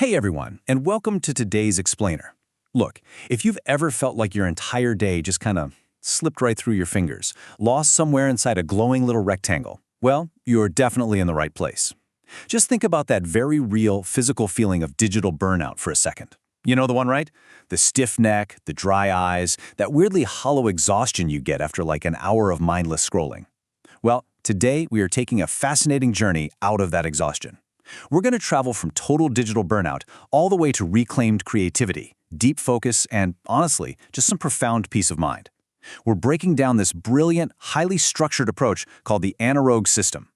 Hey everyone, and welcome to today's Explainer. Look, if you've ever felt like your entire day just kind of slipped right through your fingers, lost somewhere inside a glowing little rectangle, well, you're definitely in the right place. Just think about that very real physical feeling of digital burnout for a second. You know the one, right? The stiff neck, the dry eyes, that weirdly hollow exhaustion you get after like an hour of mindless scrolling. Well, today we are taking a fascinating journey out of that exhaustion. We're going to travel from total digital burnout all the way to reclaimed creativity, deep focus, and, honestly, just some profound peace of mind. We're breaking down this brilliant, highly structured approach called the Anarogue System.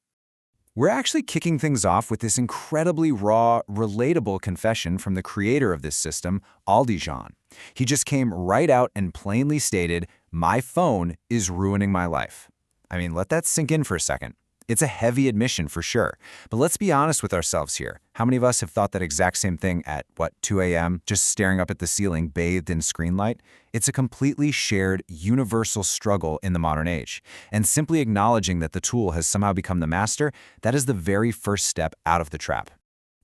We're actually kicking things off with this incredibly raw, relatable confession from the creator of this system, Jean. He just came right out and plainly stated, "My phone is ruining my life." I mean, let that sink in for a second. It's a heavy admission for sure, but let's be honest with ourselves here. How many of us have thought that exact same thing at, 2 a.m., just staring up at the ceiling bathed in screen light? It's a completely shared, universal struggle in the modern age. And simply acknowledging that the tool has somehow become the master, that is the very first step out of the trap.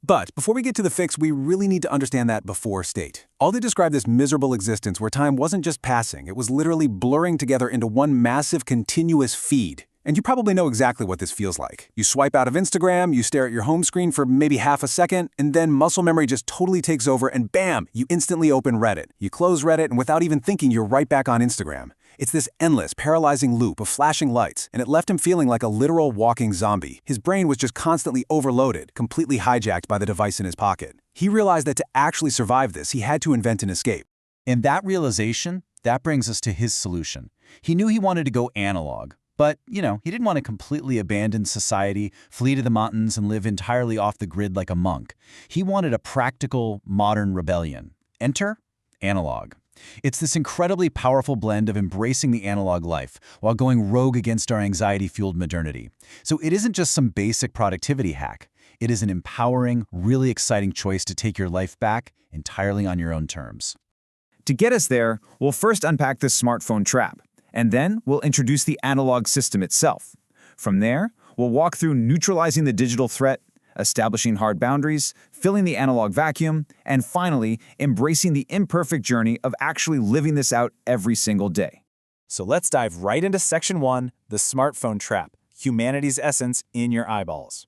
But before we get to the fix, we really need to understand that before state. Aldi described this miserable existence where time wasn't just passing, it was literally blurring together into one massive continuous feed. And you probably know exactly what this feels like. You swipe out of Instagram, you stare at your home screen for maybe half a second, and then muscle memory just totally takes over and bam, you instantly open Reddit. You close Reddit and without even thinking, you're right back on Instagram. It's this endless, paralyzing loop of flashing lights, and it left him feeling like a literal walking zombie. His brain was just constantly overloaded, completely hijacked by the device in his pocket. He realized that to actually survive this, he had to invent an escape. And that realization, that brings us to his solution. He knew he wanted to go analog. But, he didn't want to completely abandon society, flee to the mountains, and live entirely off the grid like a monk. He wanted a practical, modern rebellion. Enter analog. It's this incredibly powerful blend of embracing the analog life while going rogue against our anxiety-fueled modernity. So it isn't just some basic productivity hack. It is an empowering, really exciting choice to take your life back entirely on your own terms. To get us there, we'll first unpack the smartphone trap. And then we'll introduce the analog system itself. From there, we'll walk through neutralizing the digital threat, establishing hard boundaries, filling the analog vacuum, and finally, embracing the imperfect journey of actually living this out every single day. So let's dive right into Section 1, the smartphone trap, humanity's essence in your eyeballs.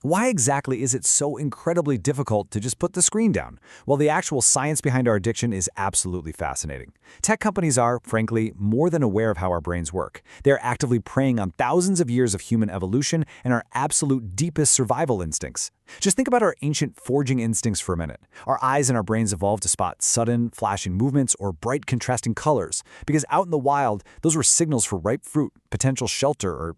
Why exactly is it so incredibly difficult to just put the screen down? Well, the actual science behind our addiction is absolutely fascinating. Tech companies are, frankly, more than aware of how our brains work. They're actively preying on thousands of years of human evolution and our absolute deepest survival instincts. Just think about our ancient foraging instincts for a minute. Our eyes and our brains evolved to spot sudden, flashing movements or bright, contrasting colors, because out in the wild, those were signals for ripe fruit, potential shelter, or,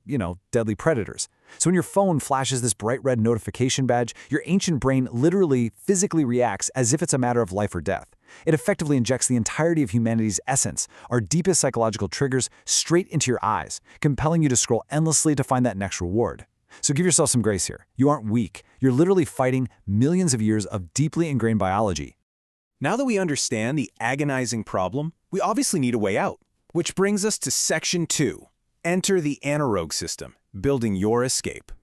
deadly predators. So when your phone flashes this bright red notification badge, your ancient brain literally, physically reacts as if it's a matter of life or death. It effectively injects the entirety of humanity's essence, our deepest psychological triggers, straight into your eyes, compelling you to scroll endlessly to find that next reward. So give yourself some grace here. You aren't weak. You're literally fighting millions of years of deeply ingrained biology. Now that we understand the agonizing problem, we obviously need a way out. Which brings us to Section 2. Enter the Anarogue System, building your escape.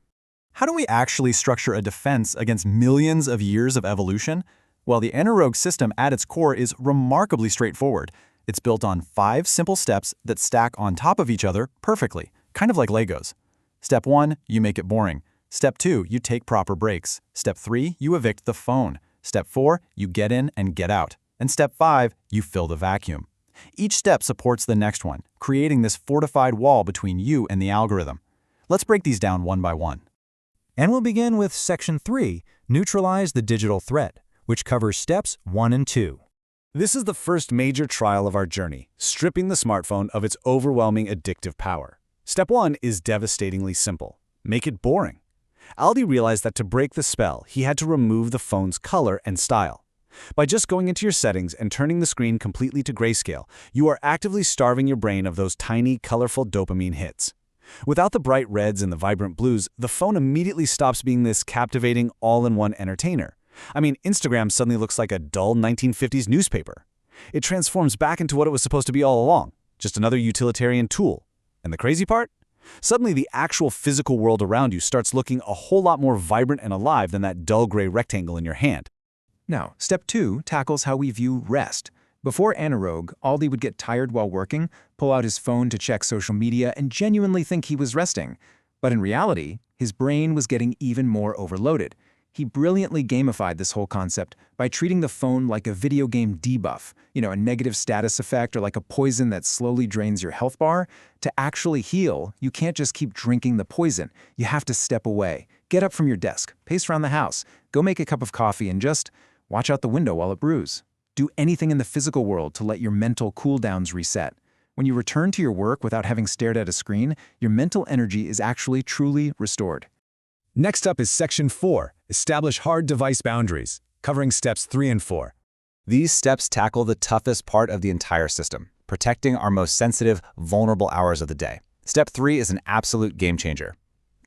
How do we actually structure a defense against millions of years of evolution? Well, the Anarogue System at its core is remarkably straightforward. It's built on 5 simple steps that stack on top of each other perfectly, kind of like Legos. Step 1, you make it boring. Step 2, you take proper breaks. Step 3, you evict the phone. Step 4, you get in and get out. And Step 5, you fill the vacuum. Each step supports the next one, creating this fortified wall between you and the algorithm. Let's break these down one by one. And we'll begin with Section 3, Neutralize the Digital Threat, which covers Steps 1 and 2. This is the first major trial of our journey, stripping the smartphone of its overwhelming addictive power. Step 1 is devastatingly simple. Make it boring. Aldi realized that to break the spell, he had to remove the phone's color and style. By just going into your settings and turning the screen completely to grayscale, you are actively starving your brain of those tiny, colorful dopamine hits. Without the bright reds and the vibrant blues, the phone immediately stops being this captivating, all-in-one entertainer. I mean, Instagram suddenly looks like a dull 1950s newspaper. It transforms back into what it was supposed to be all along, just another utilitarian tool. And the crazy part? Suddenly, the actual physical world around you starts looking a whole lot more vibrant and alive than that dull gray rectangle in your hand. Now, step 2 tackles how we view rest. Before Anarogue, Aldi would get tired while working, pull out his phone to check social media, and genuinely think he was resting. But in reality, his brain was getting even more overloaded. He brilliantly gamified this whole concept by treating the phone like a video game debuff, a negative status effect or like a poison that slowly drains your health bar. To actually heal, you can't just keep drinking the poison. You have to step away, get up from your desk, pace around the house, go make a cup of coffee, and just watch out the window while it brews. Do anything in the physical world to let your mental cooldowns reset. When you return to your work without having stared at a screen, your mental energy is actually truly restored. Next up is Section 4, Establish Hard Device Boundaries, covering Steps 3 and 4. These steps tackle the toughest part of the entire system, protecting our most sensitive, vulnerable hours of the day. Step 3 is an absolute game changer.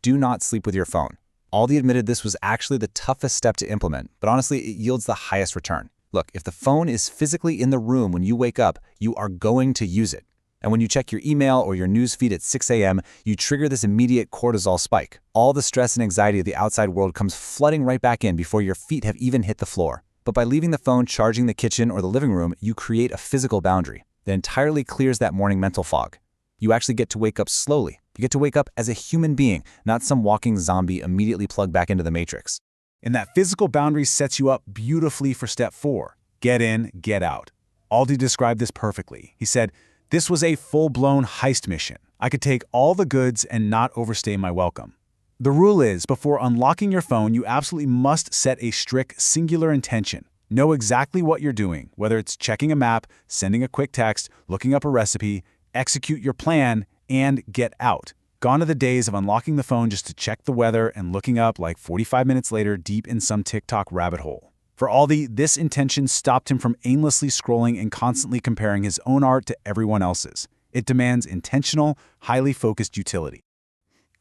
Do not sleep with your phone. Aldi admitted this was actually the toughest step to implement, but honestly, it yields the highest return. Look, if the phone is physically in the room when you wake up, you are going to use it. And when you check your email or your news feed at 6 a.m., you trigger this immediate cortisol spike. All the stress and anxiety of the outside world comes flooding right back in before your feet have even hit the floor. But by leaving the phone charging the kitchen or the living room, you create a physical boundary that entirely clears that morning mental fog. You actually get to wake up slowly. You get to wake up as a human being, not some walking zombie immediately plugged back into the Matrix. And that physical boundary sets you up beautifully for Step 4, get in, get out. Aldi described this perfectly. He said, "This was a full-blown heist mission. I could take all the goods and not overstay my welcome." The rule is, before unlocking your phone, you absolutely must set a strict, singular intention. Know exactly what you're doing, whether it's checking a map, sending a quick text, looking up a recipe, execute your plan, and get out. Gone are the days of unlocking the phone just to check the weather and looking up like 45 minutes later deep in some TikTok rabbit hole. For Aldi, this intention stopped him from aimlessly scrolling and constantly comparing his own art to everyone else's. It demands intentional, highly focused utility.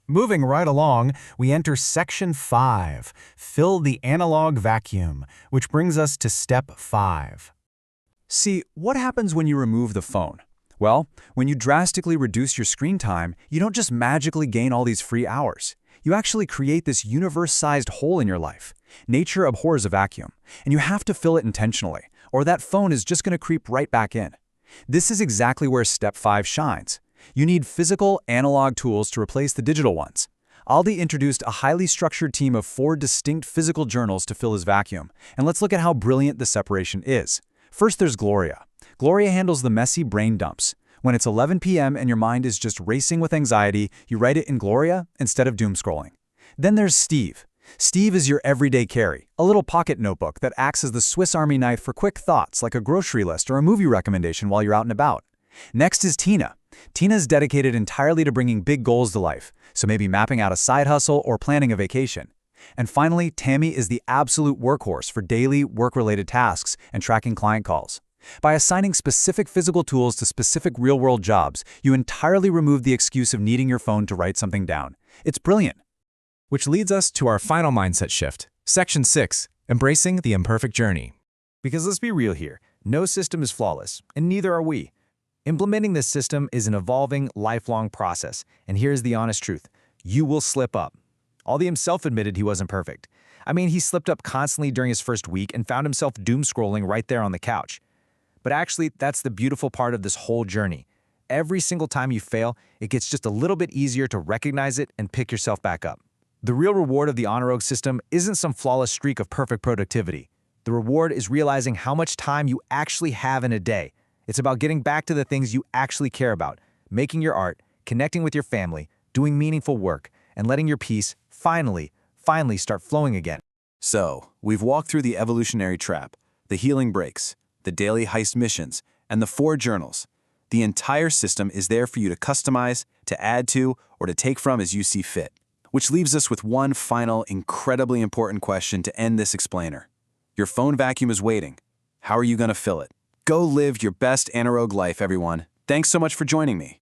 Moving right along, we enter Section 5, Fill the Analog Vacuum, which brings us to Step 5. See, what happens when you remove the phone? Well, when you drastically reduce your screen time, you don't just magically gain all these free hours. You actually create this universe-sized hole in your life. Nature abhors a vacuum, and you have to fill it intentionally, or that phone is just going to creep right back in. This is exactly where Step 5 shines. You need physical, analog tools to replace the digital ones. Aldi introduced a highly structured team of 4 distinct physical journals to fill his vacuum, and let's look at how brilliant the separation is. First, there's Gloria. Gloria handles the messy brain dumps. When it's 11 p.m. and your mind is just racing with anxiety, you write it in Gloria instead of doom scrolling. Then there's Steve. Steve is your everyday carry, a little pocket notebook that acts as the Swiss Army knife for quick thoughts like a grocery list or a movie recommendation while you're out and about. Next is Tina. Tina's dedicated entirely to bringing big goals to life, so maybe mapping out a side hustle or planning a vacation. And finally, Tammy is the absolute workhorse for daily, work-related tasks and tracking client calls. By assigning specific physical tools to specific real-world jobs, you entirely remove the excuse of needing your phone to write something down. It's brilliant. Which leads us to our final mindset shift. Section 6, Embracing the Imperfect Journey. Because let's be real here, no system is flawless, and neither are we. Implementing this system is an evolving, lifelong process, and here's the honest truth. You will slip up. Aldi himself admitted he wasn't perfect. I mean, he slipped up constantly during his first week and found himself doom scrolling right there on the couch. But actually, that's the beautiful part of this whole journey. Every single time you fail, it gets just a little bit easier to recognize it and pick yourself back up. The real reward of the Anarogue system isn't some flawless streak of perfect productivity. The reward is realizing how much time you actually have in a day. It's about getting back to the things you actually care about, making your art, connecting with your family, doing meaningful work, and letting your peace finally start flowing again. So, we've walked through the evolutionary trap, the healing breaks, the daily heist missions, and the 4 journals. The entire system is there for you to customize, to add to, or to take from as you see fit. Which leaves us with one final, incredibly important question to end this explainer. Your phone vacuum is waiting. How are you going to fill it? Go live your best Anarogue life, everyone. Thanks so much for joining me.